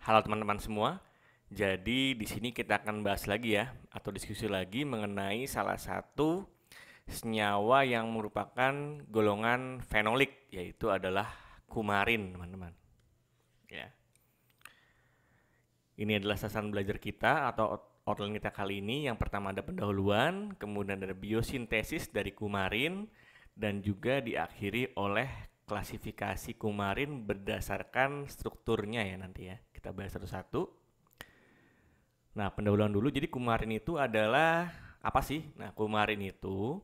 Halo teman-teman semua. Jadi di sini kita akan bahas lagi ya atau diskusi lagi mengenai salah satu senyawa yang merupakan golongan fenolik yaitu adalah kumarin, teman-teman. Ya. Ini adalah sasaran belajar kita atau outline kita kali ini. Yang pertama ada pendahuluan, kemudian ada biosintesis dari kumarin dan juga diakhiri oleh klasifikasi kumarin berdasarkan strukturnya ya nanti ya. Kita bahas satu-satu. Nah, pendahuluan dulu. Jadi kumarin itu adalah apa sih? Nah, kumarin itu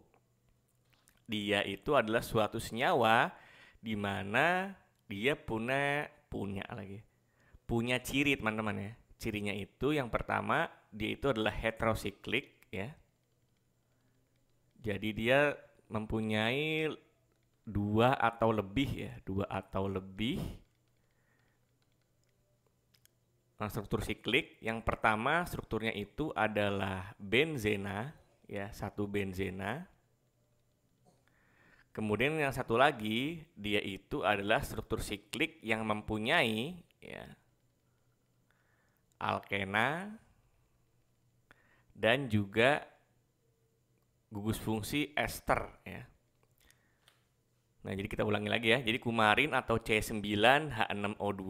dia itu adalah suatu senyawa di mana dia punya ciri, teman-teman ya. Cirinya itu yang pertama, dia itu adalah heterosiklik ya. Jadi dia mempunyai dua atau lebih struktur siklik. Yang pertama strukturnya itu adalah benzena ya, satu benzena. Kemudian yang satu lagi dia itu adalah struktur siklik yang mempunyai ya, alkena dan juga gugus fungsi ester ya. Nah, jadi kita ulangi lagi ya. Jadi kumarin atau C9H6O2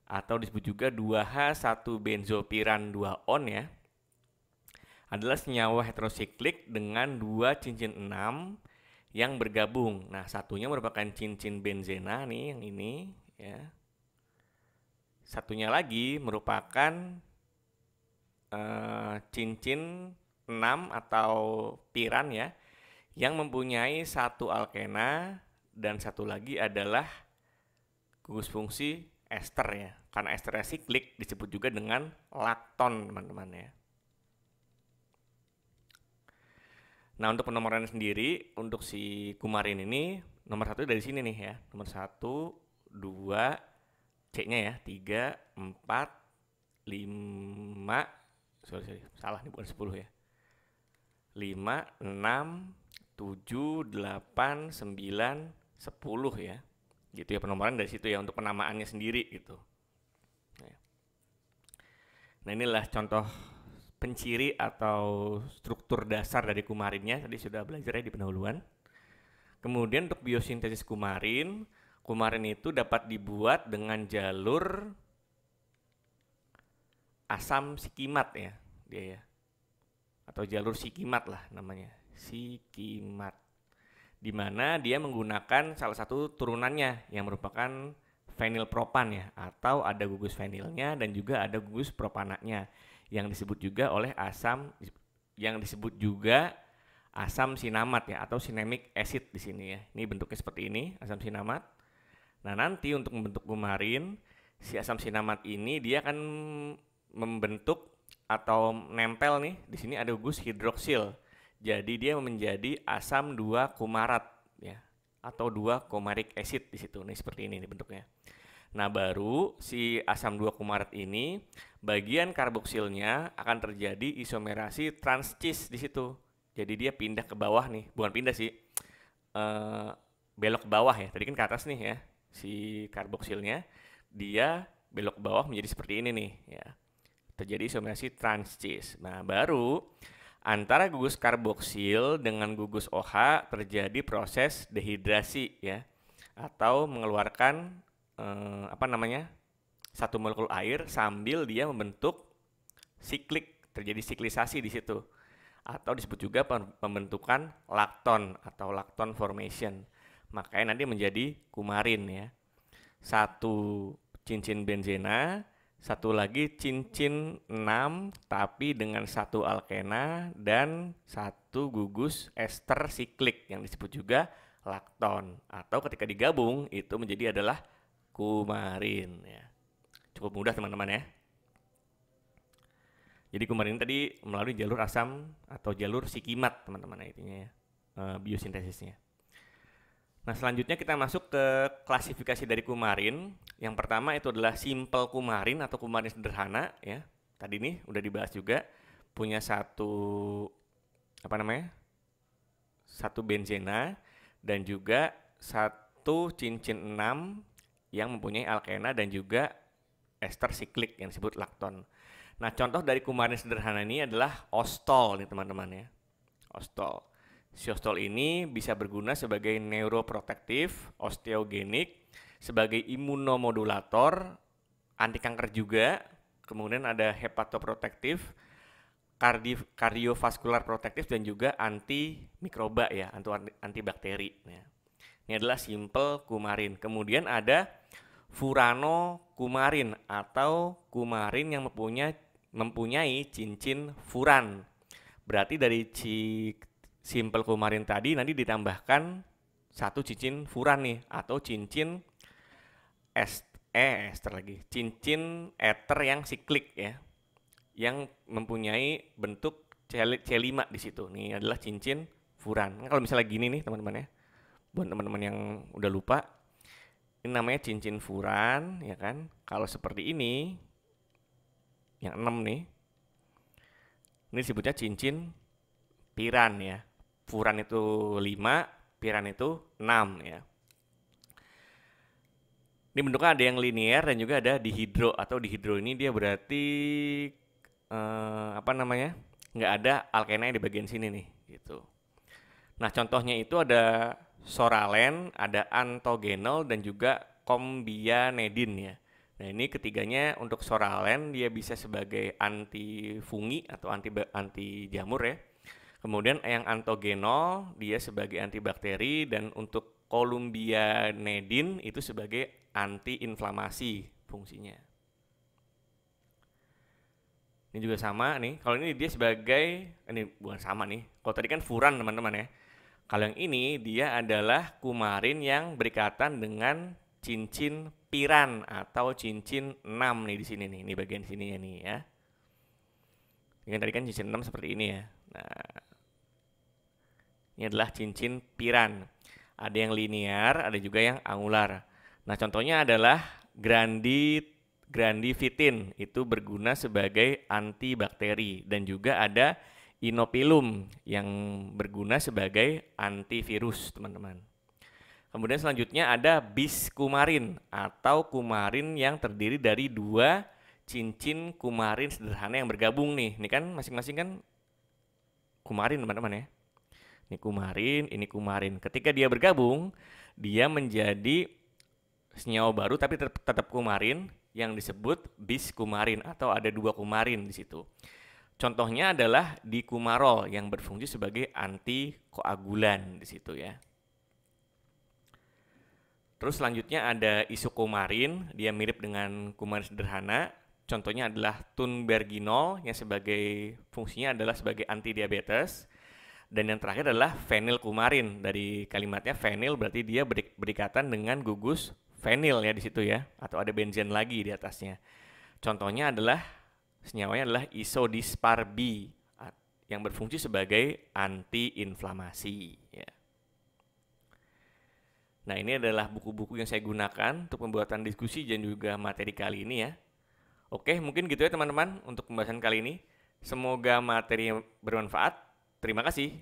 atau disebut juga 2H1-benzopiran 2-on ya, adalah senyawa heterosiklik dengan dua cincin 6 yang bergabung. Nah, satunya merupakan cincin benzena nih, yang ini ya. Satunya lagi merupakan cincin 6 atau piran ya, yang mempunyai satu alkena dan satu lagi adalah gugus fungsi ester ya. Karena esternya siklik disebut juga dengan lakton, teman-teman ya. Nah, untuk penomoran sendiri untuk si kumarin ini nomor 1 dari sini nih ya. Nomor 1, 2, C-nya ya, 3, 4, 5, salah nih, bukan 10 ya. 5, 6, 7, 8, 9, 10 ya. Gitu ya, penomoran dari situ ya untuk penamaannya sendiri gitu. Nah, inilah contoh penciri atau struktur dasar dari kumarinnya. Tadi sudah belajar ya di pendahuluan. Kemudian untuk biosintesis kumarin, kumarin itu dapat dibuat dengan jalur asam sikimat ya, dia ya. Atau jalur sikimat lah namanya, sikimat. Di mana dia menggunakan salah satu turunannya yang merupakan fenilpropan ya, atau ada gugus fenilnya dan juga ada gugus propananya yang disebut juga asam sinamat ya, atau sinemic acid di sini ya. Ini bentuknya seperti ini, asam sinamat. Nah, nanti untuk membentuk kumarin, si asam sinamat ini dia akan membentuk atau nempel nih. Di sini ada gugus hidroksil. Jadi dia menjadi asam 2 kumarat ya, atau 2 kumaric acid di situ. Nih seperti ini nih bentuknya. Nah, baru si asam 2 kumarat ini bagian karboksilnya akan terjadi isomerasi trans-cis di situ. Jadi dia pindah ke bawah nih, bukan pindah sih, belok ke bawah ya. Tadi kan ke atas nih ya, si karboksilnya, dia belok ke bawah menjadi seperti ini nih ya. Terjadi isomerasi trans-cis. Nah, baru antara gugus karboksil dengan gugus OH terjadi proses dehidrasi ya, atau mengeluarkan satu molekul air sambil dia membentuk siklik, terjadi siklisasi di situ, atau disebut juga pembentukan lakton atau lakton formation. Makanya nanti menjadi kumarin ya. Satu cincin benzena, satu lagi cincin 6 tapi dengan satu alkena dan satu gugus ester siklik yang disebut juga lakton, atau ketika digabung itu menjadi adalah kumarin ya. Cukup mudah teman-teman ya. Jadi kumarin tadi melalui jalur asam atau jalur sikimat teman-teman ya, intinya ya, biosintesisnya. Nah, selanjutnya kita masuk ke klasifikasi dari kumarin. Yang pertama itu adalah simple kumarin atau kumarin sederhana ya. Tadi nih udah dibahas juga, punya satu satu benzena dan juga satu cincin 6 yang mempunyai alkena dan juga ester siklik yang disebut lakton. Nah, contoh dari kumarin sederhana ini adalah ostol nih teman-teman ya. Ostol. Si ostol ini bisa berguna sebagai neuroprotektif, osteogenik, sebagai imunomodulator, anti kanker juga. Kemudian ada hepatoprotektif, kardiovaskular protektif, dan juga anti mikroba ya, anti bakteri. Ya. Ini adalah simple kumarin. Kemudian ada furanokumarin atau kumarin yang mempunyai cincin furan. Berarti dari simple kumarin tadi nanti ditambahkan satu cincin furan nih, atau cincin cincin ether yang siklik ya, yang mempunyai bentuk C5 di situ. Nih adalah cincin furan. Nah, kalau misalnya gini nih teman-teman ya, buat teman-teman yang udah lupa, ini namanya cincin furan ya kan. Kalau seperti ini, yang 6 nih, ini disebutnya cincin piran ya. Furan itu 5, piran itu 6 ya. Ini bentuknya ada yang linear dan juga ada dihidro, atau dihidro ini dia berarti nggak ada alkena di bagian sini nih gitu. Nah, contohnya itu ada soralen, ada antogenol, dan juga kombianedin ya. Nah, ini ketiganya untuk soralen dia bisa sebagai anti fungi atau anti jamur ya. Kemudian yang antogenol dia sebagai antibakteri, dan untuk kolumbianedin itu sebagai anti-inflamasi fungsinya. Ini juga sama nih. Kalau ini dia sebagai, ini bukan sama nih. Kalau tadi kan furan teman-teman ya. Kalau yang ini dia adalah kumarin yang berikatan dengan cincin piran atau cincin 6 nih di sini nih. Ini bagian sininya nih ya. Ini tadi kan cincin 6 seperti ini ya. Nah, ini adalah cincin piran. Ada yang linear, ada juga yang angular. Nah, contohnya adalah grandivitin, itu berguna sebagai antibakteri, dan juga ada inopilum yang berguna sebagai antivirus, teman-teman. Kemudian selanjutnya ada biskumarin atau kumarin yang terdiri dari 2 cincin kumarin sederhana yang bergabung nih. Ini kan masing-masing kan kumarin, teman-teman ya. Ini kumarin. Ketika dia bergabung, dia menjadi senyawa baru tapi tetap kumarin yang disebut biskumarin, atau ada 2 kumarin di situ. Contohnya adalah dikumarol yang berfungsi sebagai antikoagulan di situ ya. Terus selanjutnya ada isokumarin, dia mirip dengan kumarin sederhana. Contohnya adalah tunberginol yang sebagai fungsinya adalah sebagai antidiabetes. Dan yang terakhir adalah fenilkumarin. Dari kalimatnya fenil berarti dia berikatan dengan gugus fenil ya di situ ya, atau ada benzen lagi di atasnya. Contohnya adalah senyawanya adalah isodisparbi yang berfungsi sebagai antiinflamasi ya. Nah, ini adalah buku-buku yang saya gunakan untuk pembuatan diskusi dan juga materi kali ini ya. Oke, mungkin gitu ya teman-teman untuk pembahasan kali ini. Semoga materi bermanfaat. Terima kasih.